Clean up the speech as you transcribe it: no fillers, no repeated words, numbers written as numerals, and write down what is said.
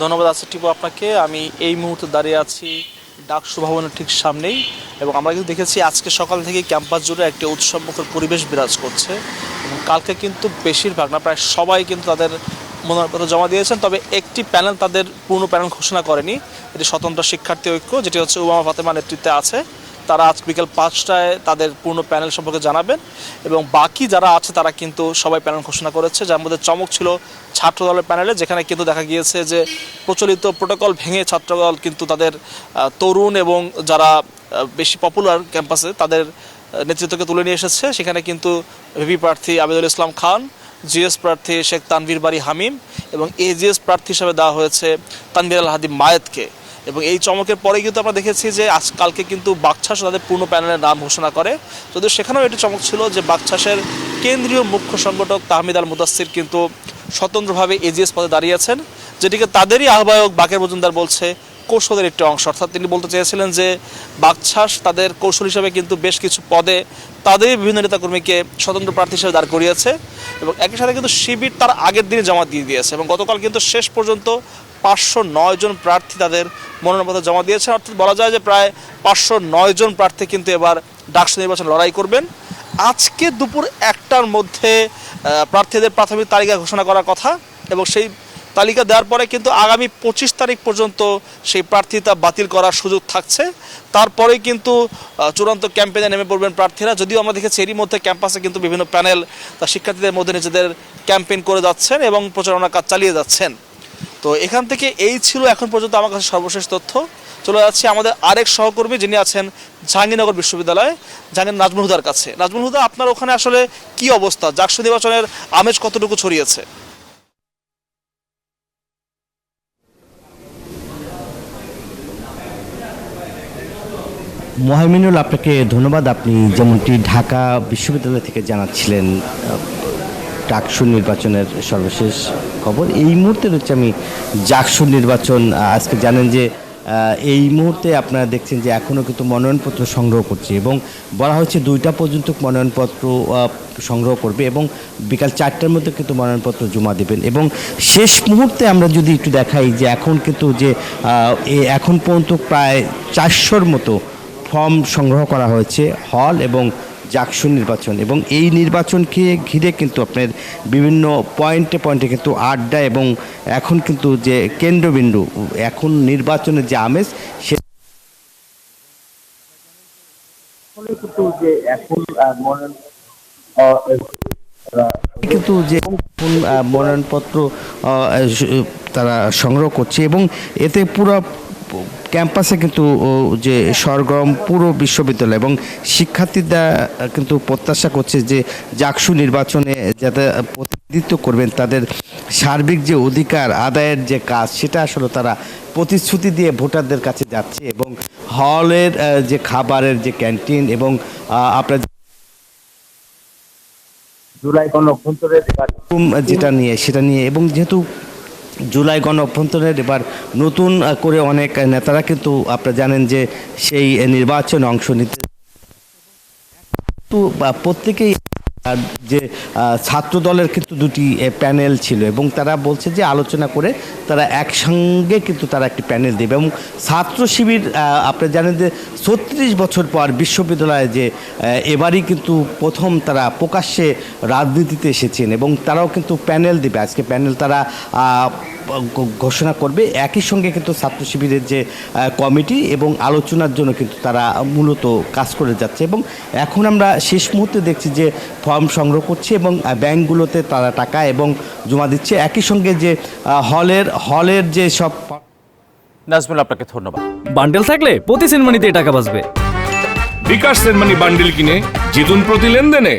ধন্যবাদ আছে টিপু আপনাকে। আমি এই মুহূর্তে দাঁড়িয়ে আছি ডাকসু ভবনের ঠিক সামনেই, এবং আমরা কিন্তু দেখেছি আজকে সকাল থেকে ক্যাম্পাস জুড়ে একটি উৎসবমুখর পরিবেশ বিরাজ করছে। এবং কালকে কিন্তু বেশিরভাগ না প্রায় সবাই কিন্তু তাদের মনোনয়নপত্র জমা দিয়েছেন, তবে একটি প্যানেল তাদের পূর্ণ প্যানেল ঘোষণা করেনি। এটি স্বতন্ত্র শিক্ষার্থী ঐক্য, যেটি হচ্ছে উমামা ফাতেমা নেতৃত্বে আছে। তারা আজ বিকেল 5টায় তাদের পূর্ণ প্যানেল সম্পর্কে জানাবেন, এবং বাকি যারা আছে তারা কিন্তু সবাই প্যানেল ঘোষণা করেছে। যার মধ্যে চমক ছিল ছাত্র দলের প্যানেলে, যেখানে কিন্তু দেখা গিয়েছে যে প্রচলিত প্রোটোকল ভেঙে ছাত্রদল কিন্তু তাদের তরুণ এবং যারা বেশি পপুলার ক্যাম্পাসে তাদের নেতৃত্বকে তুলে নিয়ে এসেছে। সেখানে কিন্তু ভিপি প্রার্থী আবিদুল ইসলাম খান, জিএস প্রার্থী শেখ তানভীর বারী হামিম এবং এজিএস প্রার্থী হিসেবে দেওয়া হয়েছে তানভীর আল হাদি মায়েতকে। এবং এই চমকের পরে কিন্তু আমরা দেখেছি যে আজকালকে কিন্তু বাকছাস তাদের পূর্ণ প্যানেলের নাম ঘোষণা করে। যদিও সেখানেও এটি চমক ছিল যে বাকছাসের কেন্দ্রীয় মুখ্য সংগঠক তাহমিদ আল মুদাসসির কিন্তু স্বতন্ত্রভাবে এজিএস পদে দাঁড়িয়েছেন, যেটিকে তাদেরই আহ্বায়ক বাকের মজুমদার বলছে কৌশলের একটি অংশ। অর্থাৎ তিনি বলতে চেয়েছিলেন যে বাকছাস তাদের কৌশল হিসাবে কিন্তু বেশ কিছু পদে তাদের বিভিন্ন নেতাকর্মীকে স্বতন্ত্র প্রার্থী হিসেবে দাঁড় করিয়েছে, এবং একই সাথে কিন্তু শিবির তার আগের দিনে জমা দিয়ে দিয়েছে। এবং গতকাল কিন্তু শেষ পর্যন্ত 509 জন প্রার্থী তাদের মনোনয়নপত্র জমা দিয়েছেন। অর্থাৎ বলা যায় যে প্রায় 509 জন প্রার্থী কিন্তু এবার ডাকসু নির্বাচন লড়াই করবেন। আজকে দুপুর 1টার মধ্যে প্রার্থীদের প্রাথমিক তালিকা ঘোষণা করার কথা, এবং সেই তালিকা দেওয়ার পরে কিন্তু আগামী 25 তারিখ পর্যন্ত সেই প্রার্থিতা বাতিল করার সুযোগ থাকছে। তারপরেই কিন্তু চূড়ান্ত ক্যাম্পেইনে নেমে পড়বেন প্রার্থীরা। যদিও আমরা দেখেছি এরই মধ্যে ক্যাম্পাসে কিন্তু বিভিন্ন প্যানেল তার শিক্ষার্থীদের মধ্যে নিজেদের ক্যাম্পেইন করে যাচ্ছেন এবং প্রচারণার কাজ চালিয়ে যাচ্ছেন। তো এখান থেকে এই ছিল এখন পর্যন্ত আমার কাছে সর্বশেষ তথ্য। চলে যাচ্ছি আমাদের আরেক সহকর্মী যিনি আছেন জাহাঙ্গীরনগর বিশ্ববিদ্যালয়ে, জাহাঙ্গীর নাজমুল হুদার কাছে। নাজমুল হুদা, আপনার ওখানে আসলে কি অবস্থা? ডাকসু নির্বাচনের আমেজ কতটুকু ছড়িয়েছে? মোহাইমিনুল, আপনাকে ধন্যবাদ। আপনি যেমনটি ঢাকা বিশ্ববিদ্যালয় থেকে জানাচ্ছিলেন ডাকসু নির্বাচনের সর্বশেষ খবর, এই মুহূর্তে রয়েছে আমি ডাকসু নির্বাচন। আজকে জানেন যে এই মুহূর্তে আপনারা দেখছেন যে এখনও কিন্তু মনোনয়নপত্র সংগ্রহ করছে, এবং বলা হচ্ছে 2টা পর্যন্ত মনোনয়নপত্র সংগ্রহ করবে এবং বিকাল 4টার মধ্যে কিন্তু মনোনয়নপত্র জমা দেবেন। এবং শেষ মুহূর্তে আমরা যদি একটু দেখাই যে এখন কিন্তু যে এখন পর্যন্ত প্রায় 400-র মতো ফর্ম সংগ্রহ করা হয়েছে হল এবং ডাকসু নির্বাচন, এবং এই নির্বাচনকে ঘিরে কিন্তু আপনার বিভিন্ন পয়েন্টে পয়েন্টে কিন্তু আড্ডা, এবং এখন কিন্তু যে কেন্দ্রবিন্দু এখন নির্বাচনের যে আমেজ সে কিন্তু যে এখন কিন্তু যে মনোনয়নপত্র তারা সংগ্রহ করছে, এবং এতে পুরো ক্যাম্পাসে কিন্তু যে সরগরম পুরো বিশ্ববিদ্যালয়, এবং শিক্ষার্থীরা কিন্তু প্রত্যাশা করছে যে ডাকসু নির্বাচনে যাতে প্রতিনিধিত্ব করবেন তাদের সার্বিক যে অধিকার আদায়ের যে কাজ সেটা আসলে তারা প্রতিশ্রুতি দিয়ে ভোটারদের কাছে যাচ্ছে। এবং হলের যে খাবারের যে ক্যান্টিন এবং আপনার জুলাই গণ অভ্যন্তরের যেটা নিয়ে সেটা নিয়ে, এবং যেহেতু জুলাই গণ অভ্যন্তরের এবার নতুন করে অনেক নেতারা কিন্তু আপনারা জানেন যে সেই নির্বাচনে অংশ নিতে প্রত্যেকেই যে ছাত্র দলের কিন্তু 2টি প্যানেল ছিল, এবং তারা বলছে যে আলোচনা করে তারা একসঙ্গে কিন্তু তারা একটি প্যানেল দেবে। এবং ছাত্র শিবির আপনারা জানেন যে 36 বছর পর বিশ্ববিদ্যালয়ে যে এবারই কিন্তু প্রথম তারা প্রকাশ্যে রাজনীতিতে এসেছেন, এবং তারাও কিন্তু প্যানেল দেবে। আজকে প্যানেল তারা ঘোষণা করবে। একই সঙ্গে কিন্তু ছাত্র শিবিরের যে কমিটি এবং আলোচনার জন্য কিন্তু তারা মূলত কাজ করে যাচ্ছে। এবং এখন আমরা শেষ মুহূর্তে দেখছি যে ফর্ম সংগ্রহ করছে এবং ব্যাংকগুলোতে তারা টাকা এবং জমা দিচ্ছে। একই সঙ্গে যে হলের যে সব। নাজমুল, আপনাকে ধন্যবাদ। বান্ডেল থাকলে প্রতি সেনমানিতে টাকা বাঁচবে। বিকাশ সেনমানি বান্ডেল কিনে জিতুন প্রতি লেনদেনে।